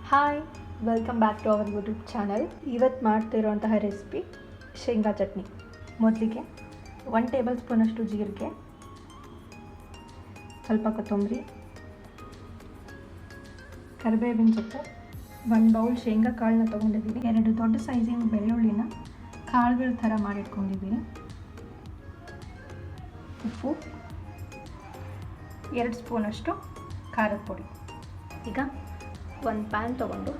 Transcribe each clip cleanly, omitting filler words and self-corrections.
Hi, welcome back to our YouTube channel. ಇವತ್ತು ಮಾಡ್ತಿರೋಂತಹ recipe ಶೇಂಗಾ ಚಟ್ನಿ. ಮೊದಲಿಗೆ 1 ಟೇಬಲ್ ಸ್ಪೂನಷ್ಟು ಜೀರಿಗೆ, ಸ್ವಲ್ಪ ಕೊತ್ತಂಬರಿ, ಕರಿಬೇವಿನ ಸೊಪ್ಪು, 1 ಬೌಲ್ ಶೇಂಗಾ ಕಾಳನ್ನ ತೊಗೊಂಡಿದ್ದೀನಿ, 2 ದೊಡ್ಡ ಸೈಜಿನ ಬೆಳ್ಳುಳ್ಳಿನ ಕಾಳುಗಳ ಥರ ಮಾಡಿಟ್ಕೊಂಡಿದ್ದೀನಿ, ಉಪ್ಪು, 2 ಸ್ಪೂನಷ್ಟು ಖಾರದ ಪುಡಿ. ಈಗ ಒಂದು ಪ್ಯಾನ್ ತೊಗೊಂಡು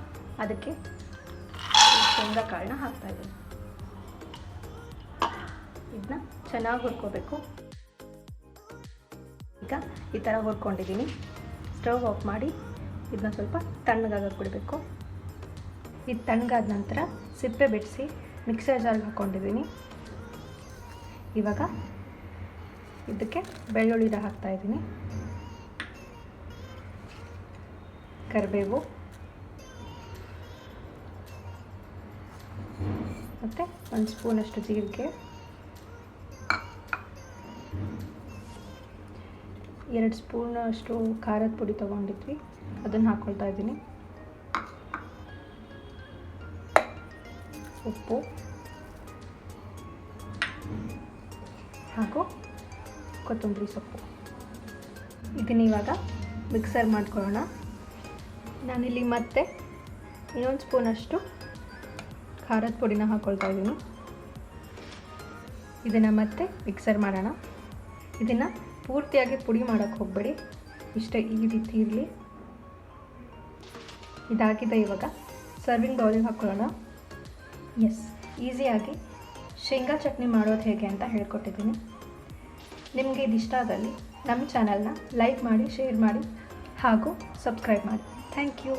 ಅದಕ್ಕೆ ಶೇಂಗಾ ಕಾಳನ್ನ ಹಾಕ್ತಾಯಿದ್ದೀನಿ. ಇದನ್ನ ಚೆನ್ನಾಗಿ ಹುರ್ಕೋಬೇಕು. ಈಗ ಈ ಥರ ಹುರ್ಕೊಂಡಿದ್ದೀನಿ. ಸ್ಟವ್ ಆಫ್ ಮಾಡಿ ಇದನ್ನ ಸ್ವಲ್ಪ ತಣ್ಣಗಾಗಕ್ಕೆ ಬಿಡಬೇಕು. ಇದು ತಣ್ಣಗಾದ ನಂತರ ಸಿಪ್ಪೆ ಬಿಡಿಸಿ ಮಿಕ್ಸರ್ ಜಾರ್ಗೆ ಹಾಕ್ಕೊಂಡಿದ್ದೀನಿ. ಇವಾಗ ಇದಕ್ಕೆ ಬೆಳ್ಳುಳ್ಳಿನ ಹಾಕ್ತಾಯಿದ್ದೀನಿ, ಕರಿಬೇವು ಮತ್ತು 1 ಸ್ಪೂನಷ್ಟು ಜೀರಿಗೆ, 2 ಸ್ಪೂನಷ್ಟು ಖಾರದ ಪುಡಿ ತೊಗೊಂಡಿದ್ವಿ, ಅದನ್ನು ಹಾಕ್ಕೊಳ್ತಾ ಇದ್ದೀನಿ, ಉಪ್ಪು ಹಾಗೂ ಕೊತ್ತಂಬರಿ ಸೊಪ್ಪು. ಇದನ್ನ ಇವಾಗ ಮಿಕ್ಸರ್ ಮಾಡ್ಕೊಳ್ಳೋಣ. ನಾನಿಲ್ಲಿ ಮತ್ತೆ 1 ಸ್ಪೂನಷ್ಟು ಖಾರದ ಪುಡಿನ ಹಾಕ್ಕೊಳ್ತಾ ಇದ್ದೀನಿ. ಇದನ್ನು ಮತ್ತೆ ಮಿಕ್ಸರ್ ಮಾಡೋಣ. ಇದನ್ನು ಪೂರ್ತಿಯಾಗಿ ಪುಡಿ ಮಾಡೋಕ್ಕೆ ಹೋಗಬೇಡಿ, ಇಷ್ಟೇ ಈ ರೀತಿ ಇರಲಿ. ಇದಾಗಿದೆ. ಇವಾಗ ಸರ್ವಿಂಗ್ ಬೌಲಿಗೆ ಹಾಕ್ಕೊಳ್ಳೋಣ. ಈಸಿಯಾಗಿ ಶೇಂಗಾ ಚಟ್ನಿ ಮಾಡೋದು ಹೇಗೆ ಅಂತ ಹೇಳ್ಕೊಟ್ಟಿದ್ದೀನಿ. ನಿಮಗೆ ಇದು ಇಷ್ಟ ಆದಲ್ಲಿ ನಮ್ಮ ಚಾನಲ್ನ ಲೈಕ್ ಮಾಡಿ, ಶೇರ್ ಮಾಡಿ ಹಾಗೂ ಸಬ್ಸ್ಕ್ರೈಬ್ ಮಾಡಿ. Thank you.